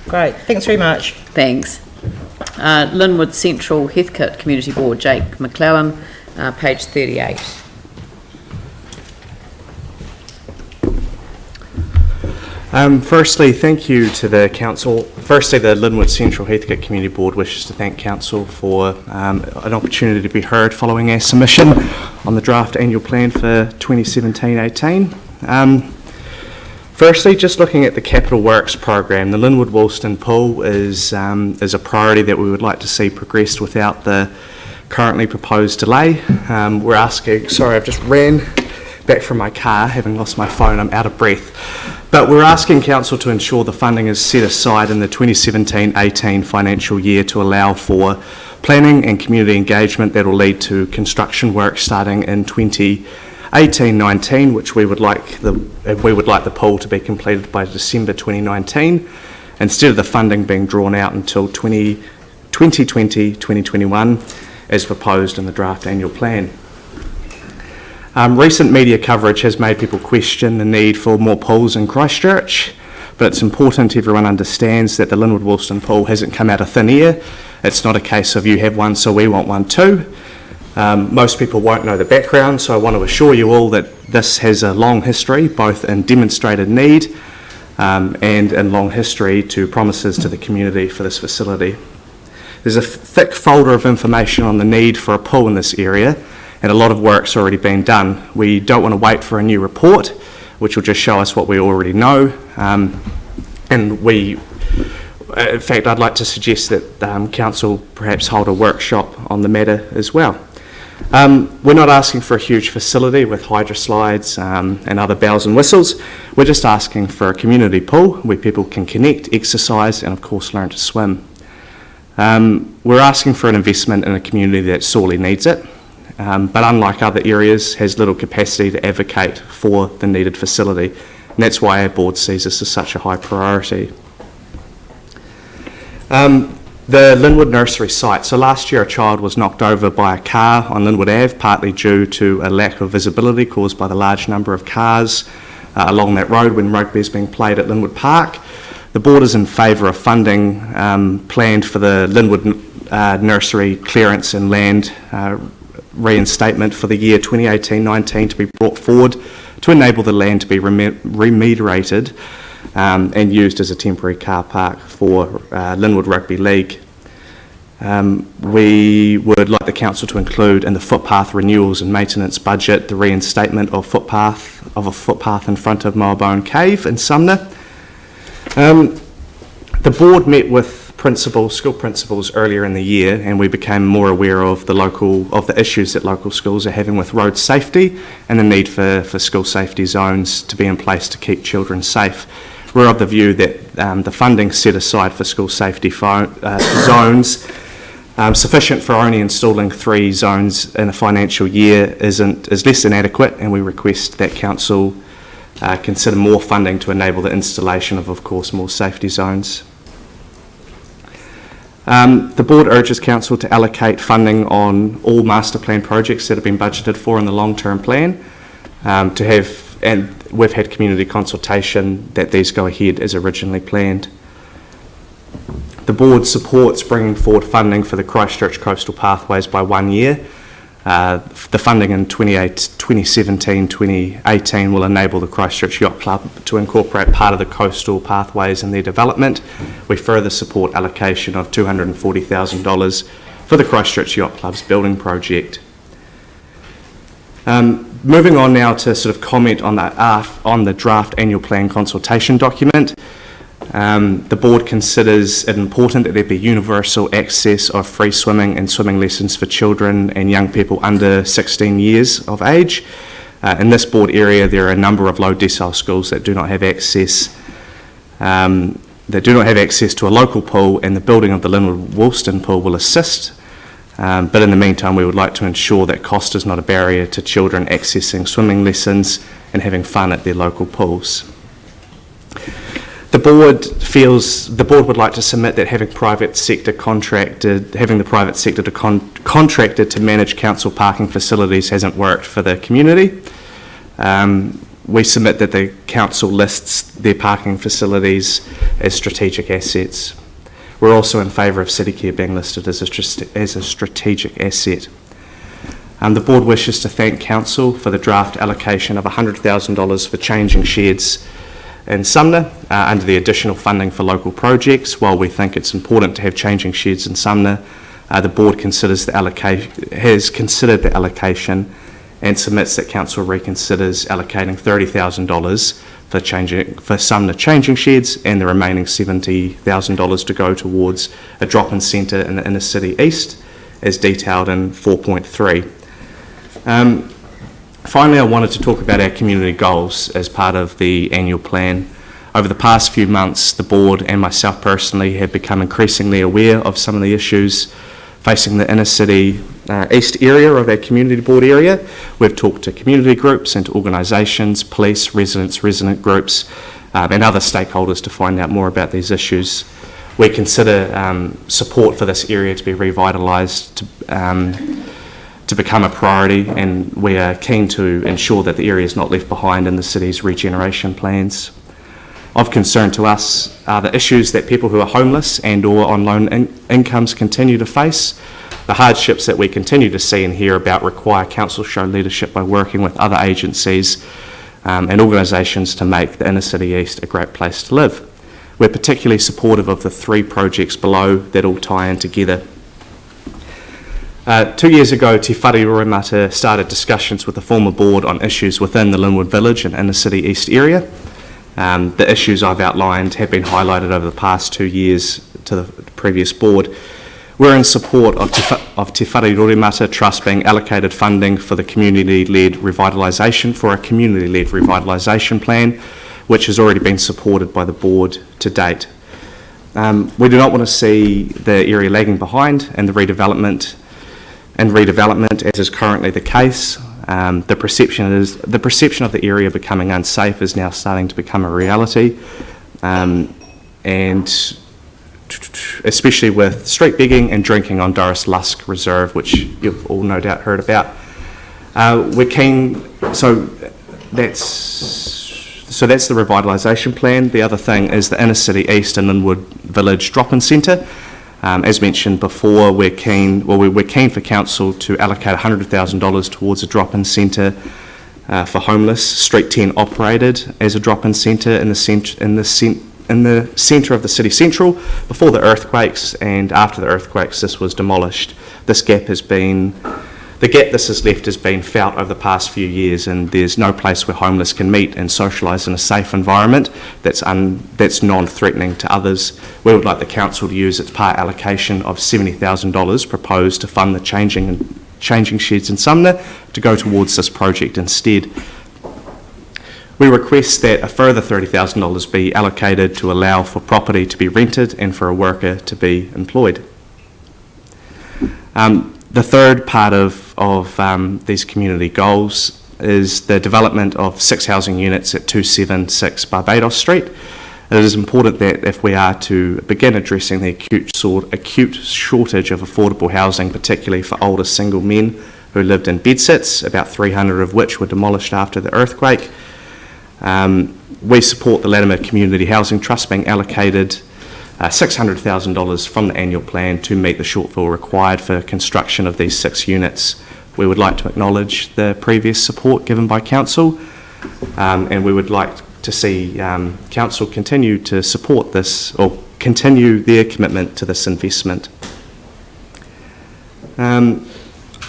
Great, thanks very much. Thanks. Linwood Central Heathcote Community Board, Jake McLellan, page 38. Firstly, thank you to the Council. Firstly, the Linwood Central Heathcote Community Board wishes to thank Council for an opportunity to be heard following our submission on the draft annual plan for 2017-18. Firstly, just looking at the Capital Works program, the Linwood Woolston Pool is a priority that we would like to see progressed without the currently proposed delay. We're asking, sorry, I've just ran back from my car, having lost my phone, I'm out of breath. But we're asking Council to ensure the funding is set aside in the 2017-18 financial year to allow for planning and community engagement that will lead to construction work starting in 2018-19, which we would like the pool to be completed by December 2019, instead of the funding being drawn out until 2020-2021 as proposed in the draft annual plan. Recent media coverage has made people question the need for more pools in Christchurch, but it's important everyone understands that the Linwood Woolston pool hasn't come out of thin air. It's not a case of you have one so we want one too. Most people won't know the background, so I want to assure you all that this has a long history, both in demonstrated need and in long history to promises to the community for this facility. There's a thick folder of information on the need for a pool in this area, and a lot of work's already been done. We don't want to wait for a new report, which will just show us what we already know. In fact, I'd like to suggest that Council perhaps hold a workshop on the matter as well. We're not asking for a huge facility with hydroslides and other bells and whistles. We're just asking for a community pool where people can connect, exercise, and of course learn to swim. We're asking for an investment in a community that sorely needs it. But unlike other areas, has little capacity to advocate for the needed facility. And that's why our board sees this as such a high priority. The Linwood Nursery site. So last year a child was knocked over by a car on Linwood Ave, partly due to a lack of visibility caused by the large number of cars along that road when rugby is being played at Linwood Park. The board is in favour of funding planned for the Linwood Nursery clearance and land reinstatement for the year 2018-19 to be brought forward to enable the land to be remediated and used as a temporary car park for Linwood Rugby League. We would like the Council to include in the footpath renewals and maintenance budget the reinstatement of a footpath in front of Moabone Cave in Sumner. The board met with school principals earlier in the year, and we became more aware of the issues that local schools are having with road safety and the need for school safety zones to be in place to keep children safe. We're of the view that the funding set aside for school safety zones, sufficient for only installing 3 zones in a financial year, is less than adequate, and we request that Council consider more funding to enable the installation of course, more safety zones. The board urges Council to allocate funding on all master plan projects that have been budgeted for in the long-term plan and we've had community consultation that these go ahead as originally planned. The board supports bringing forward funding for the Christchurch Coastal Pathways by 1 year. The funding in 2017-2018 will enable the Christchurch Yacht Club to incorporate part of the coastal pathways in their development. We further support allocation of $240,000 for the Christchurch Yacht Club's building project. Moving on now to sort of comment on the draft annual plan consultation document. The board considers it important that there be universal access of free swimming and swimming lessons for children and young people under 16 years of age. In this board area, there are a number of low decile schools that do not have access to a local pool, and the building of the Linwood Woolston pool will assist. But in the meantime, we would like to ensure that cost is not a barrier to children accessing swimming lessons and having fun at their local pools. The board would like to submit that having the private sector contracted to manage council parking facilities hasn't worked for the community. we submit that the council lists their parking facilities as strategic assets. We're also in favour of city care being listed as a strategic asset. The board wishes to thank council for the draft allocation of $100,000 for changing sheds in Sumner under the additional funding for local projects. While we think it's important to have changing sheds in Sumner, the board has considered the allocation and submits that council reconsiders allocating $30,000 for Sumner changing sheds and the remaining $70,000 to go towards a drop-in centre in the inner city east, as detailed in 4.3. Finally, I wanted to talk about our community goals as part of the annual plan. Over the past few months, the board and myself personally have become increasingly aware of some of the issues facing the inner city east area of our community board area. We've talked to community groups and to organisations, police, resident groups and other stakeholders to find out more about these issues. We consider support for this area to be revitalised, to become a priority, and we are keen to ensure that the area is not left behind in the city's regeneration plans. Of concern to us are the issues that people who are homeless and or on low incomes continue to face. The hardships that we continue to see and hear about require council show leadership by working with other agencies and organisations to make the inner city east a great place to live. We're particularly supportive of the 3 projects below that all tie in together. 2 years ago, Te Whare Roremata started discussions with the former board on issues within the Linwood Village and inner city east area. The issues I've outlined have been highlighted over the past 2 years to the previous board. We're in support of Te Whare Roremata Trust being allocated funding for the community-led revitalisation plan, which has already been supported by the board to date. We do not want to see the area lagging behind in the redevelopment, as is currently the case. The perception of the area becoming unsafe is now starting to become a reality, and especially with street begging and drinking on Doris Lusk Reserve, which you've all no doubt heard about. We're keen, so that's the revitalisation plan. The other thing is the inner city east and Linwood Village drop-in centre. As mentioned before, we're keen for council to allocate $100,000 towards a drop-in centre for homeless. Street 10 operated as a drop-in centre in the centre of the city central before the earthquakes, and after the earthquakes this was demolished. The gap this has left has been felt over the past few years, and there's no place where homeless can meet and socialise in a safe environment that's non-threatening to others. We would like the council to use its part allocation of $70,000 proposed to fund the changing sheds in Sumner to go towards this project instead. We request that a further $30,000 be allocated to allow for property to be rented and for a worker to be employed. The third part of these community goals is the development of 6 housing units at 276 Barbados Street. It is important that if we are to begin addressing the acute shortage of affordable housing, particularly for older single men who lived in bedsits, about 300 of which were demolished after the earthquake, we support the Latimer Community Housing Trust being allocated $600,000 from the annual plan to meet the shortfall required for construction of these 6 units. We would like to acknowledge the previous support given by council, and we would like to see council continue to support this, or continue their commitment to this investment. I'm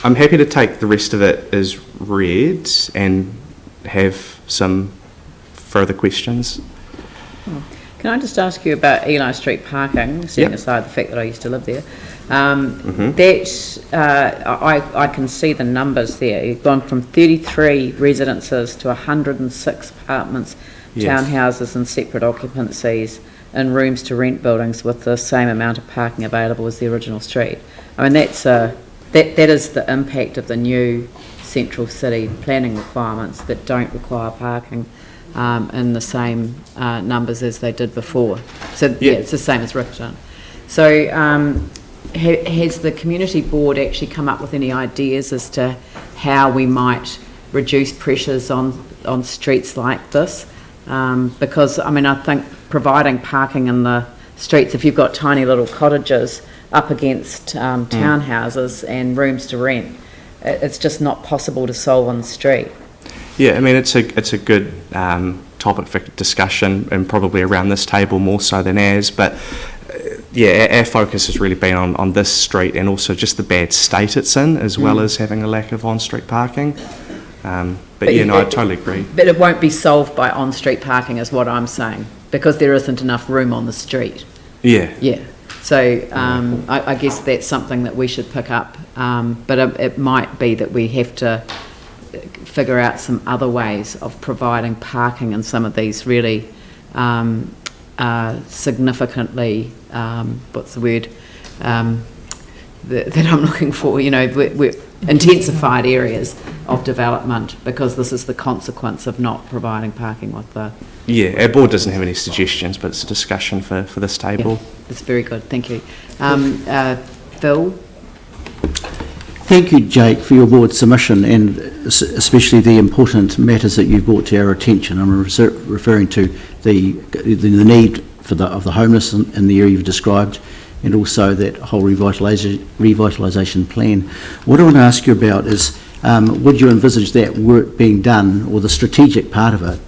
happy to take the rest of it as read and have some further questions. Can I just ask you about Eli Street parking, setting Yep. aside the fact that I used to live there? I can see the numbers there. You've gone from 33 residences to 106 apartments, Yes. townhouses and separate occupancies, and rooms to rent buildings with the same amount of parking available as the original street. I mean, that is the impact of the new central city planning requirements that don't require parking in the same numbers as they did before. So yeah, it's the same as Ripton. So has the community board actually come up with any ideas as to how we might reduce pressures on on streets like this, because I mean I think providing parking in the streets, if you've got tiny little cottages up against townhouses and rooms to rent, it's just not possible to solve on the street. Yeah, I mean it's a good topic for discussion, and probably around this table more so than ours, but yeah, our focus has really been on this street and also just the bad state it's in, as well as having a lack of on-street parking. But yeah, no, I totally agree. But it won't be solved by on-street parking is what I'm saying, because there isn't enough room on the street. Yeah. Yeah. So I guess that's something that we should pick up, but it might be that we have to figure out some other ways of providing parking in some of these really significantly, what's the word that I'm looking for, we're intensified areas of development, because this is the consequence of not providing parking with the... Yeah, our board doesn't have any suggestions, but it's a discussion for this table. Yeah, that's very good, thank you. Phil? Thank you, Jake, for your board submission, and especially the important matters that you brought to our attention. I'm referring to the need of the homeless in the area you've described, and also that whole revitalisation plan. What I want to ask you about is, would you envisage that work being done, or the strategic part of it,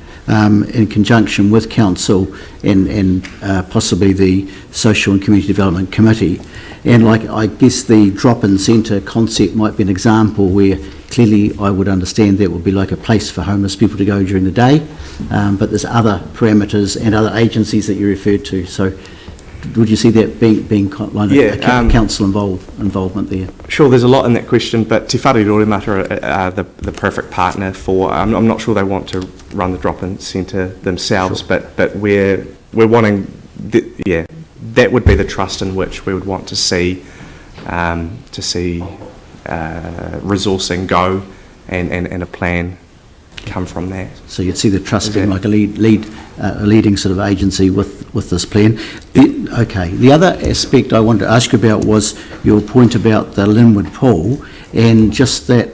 in conjunction with Council and possibly the Social and Community Development Committee? And I guess the drop-in centre concept might be an example where clearly I would understand that would be like a place for homeless people to go during the day, but there's other parameters and other agencies that you referred to. So would you see that being council involvement there? Sure, there's a lot in that question, but Te Whare Roremata are the perfect partner for. I'm not sure they want to run the drop-in centre themselves, sure. but we're wanting, that would be the trust in which we would want to see resourcing go, and a plan come from that. So you'd see the trust being like a leading sort of agency with this plan. The other aspect I wanted to ask you about was your point about the Linwood pool, and just that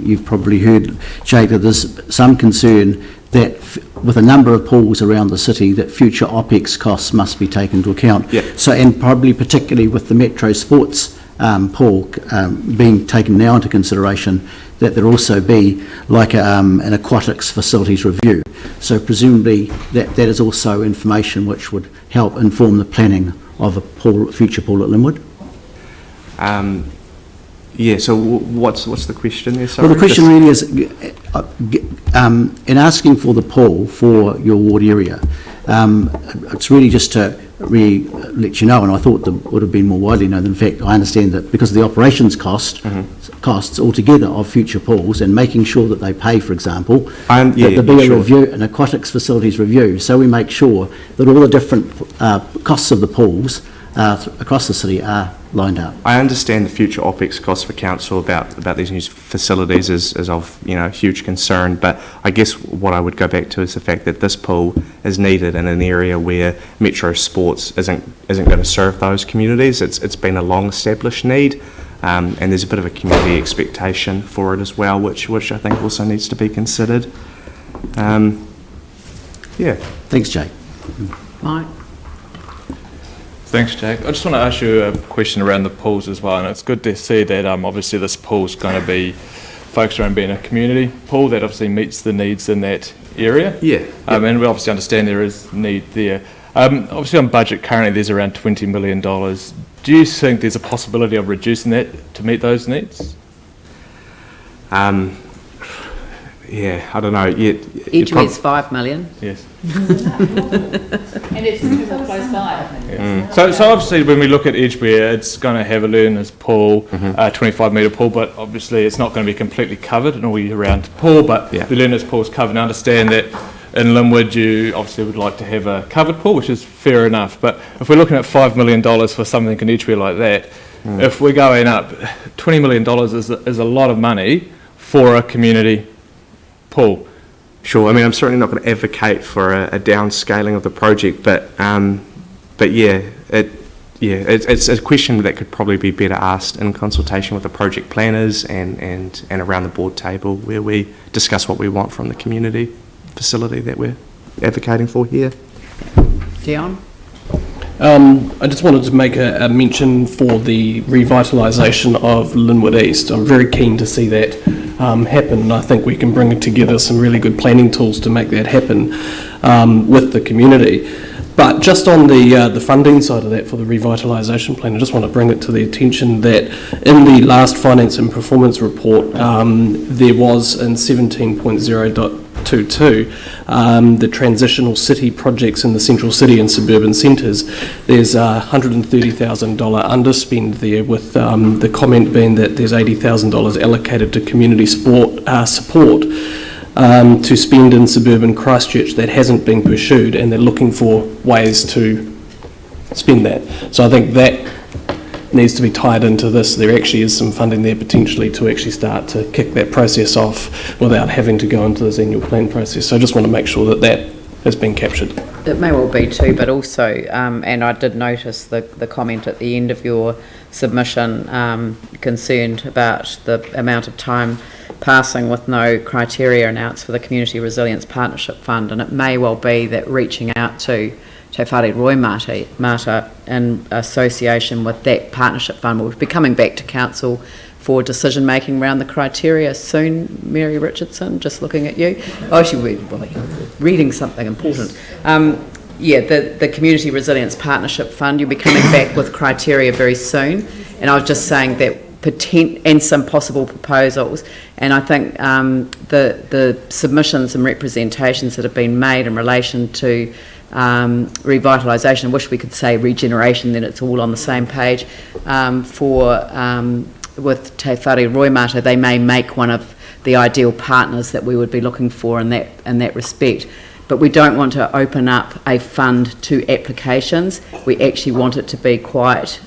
you've probably heard, Jake, that there's some concern that with a number of pools around the city, that future OPEX costs must be taken into account. Yeah. So, and probably particularly with the Metro Sports pool being taken now into consideration, that there also be like an aquatics facilities review. So presumably that is also information which would help inform the planning of a future pool at Linwood. So what's the question there? Sorry, well, the question really is, in asking for the pool for your ward area, it's really just to let you know, and I thought that would have been more widely known. In fact, I understand that because of the operations costs altogether of future pools, and making sure that they pay, for example, that there be a review, an aquatics facilities review, so we make sure that all the different costs of the pools across the city are lined up. I understand the future OPEX costs for council about these new facilities is of huge concern, but I guess what I would go back to is the fact that this pool is needed in an area where Metro Sports isn't going to serve those communities. It's been a long established need, and there's a bit of a community expectation for it as well, which I think also needs to be considered. Thanks, Jake. Mike. Thanks, Jake. I just want to ask you a question around the pools as well, and it's good to see that obviously this pool's going to be focused around being a community pool that obviously meets the needs in that area. And we obviously understand there is need there. Obviously on budget currently there's around $20 million. Do you think there's a possibility of reducing that to meet those needs? I don't know. Edgeware's $5 million. Yes. And it's super close by. Yeah. So obviously when we look at Edgeware, it's going to have a learner's pool, 25-metre pool, but obviously it's not going to be completely covered an all year round pool, but the learner's pool is covered. And I understand that in Linwood you obviously would like to have a covered pool, which is fair enough, but if we're looking at $5 million for something in Edgeware like that, if we're going up, $20 million is a lot of money for a community pool. Sure. I mean, I'm certainly not going to advocate for a downscaling of the project, but it's a question that could probably be better asked in consultation with the project planners and around the board table where we discuss what we want from the community. facility that we're advocating for here. Dion? I just wanted to make a mention for the revitalisation of Linwood East. I'm very keen to see that happen, and I think we can bring together some really good planning tools to make that happen with the community. But just on the funding side of that for the revitalisation plan, I just want to bring it to the attention that in the last Finance and Performance Report, there was in 17.0.22, the transitional city projects in the central city and suburban centres, there's a $130,000 underspend there, with the comment being that there's $80,000 allocated to community support to spend in suburban Christchurch that hasn't been pursued, and they're looking for ways to spend that. So I think that needs to be tied into this. There actually is some funding there potentially to actually start to kick that process off without having to go into this annual plan process. So I just want to make sure that that has been captured. It may well be too, but also, and I did notice the comment at the end of your submission concerned about the amount of time passing with no criteria announced for the Community Resilience Partnership Fund, and it may well be that reaching out to Te Whare Roimata in association with that partnership fund, will be coming back to council for decision making around the criteria soon. Mary Richardson, just looking at you. Oh, you're reading something important. The Community Resilience Partnership Fund, you'll be coming back with criteria very soon, and I was just saying that and some possible proposals, and I think the submissions and representations that have been made in relation to revitalisation, I wish we could say regeneration, then it's all on the same page, with Te Whare Roimata, they may make one of the ideal partners that we would be looking for in that respect. But we don't want to open up a fund to applications. We actually want it to be quite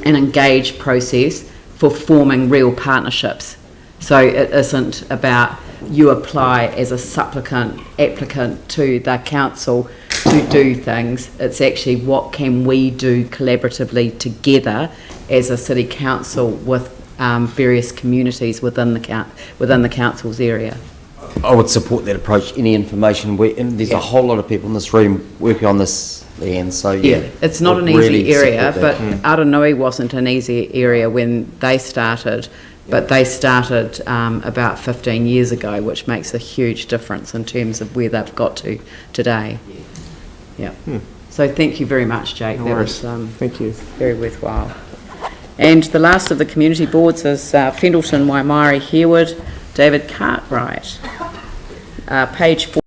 an engaged process for forming real partnerships. So it isn't about you apply as a applicant to the council to do things. It's actually what can we do collaboratively together as a city council with various communities within the council's area. I would support that approach. Any information, and there's a whole lot of people in this room working on this, Leanne, so it's not an easy area, but Aranui wasn't an easy area when they started, but they started about 15 years ago, which makes a huge difference in terms of where they've got to today. So thank you very much, Jake. No that worries. was Thank you. very worthwhile. And the last of the community boards is Fendleton, Waimari, Harewood, David Cartwright. Page 4.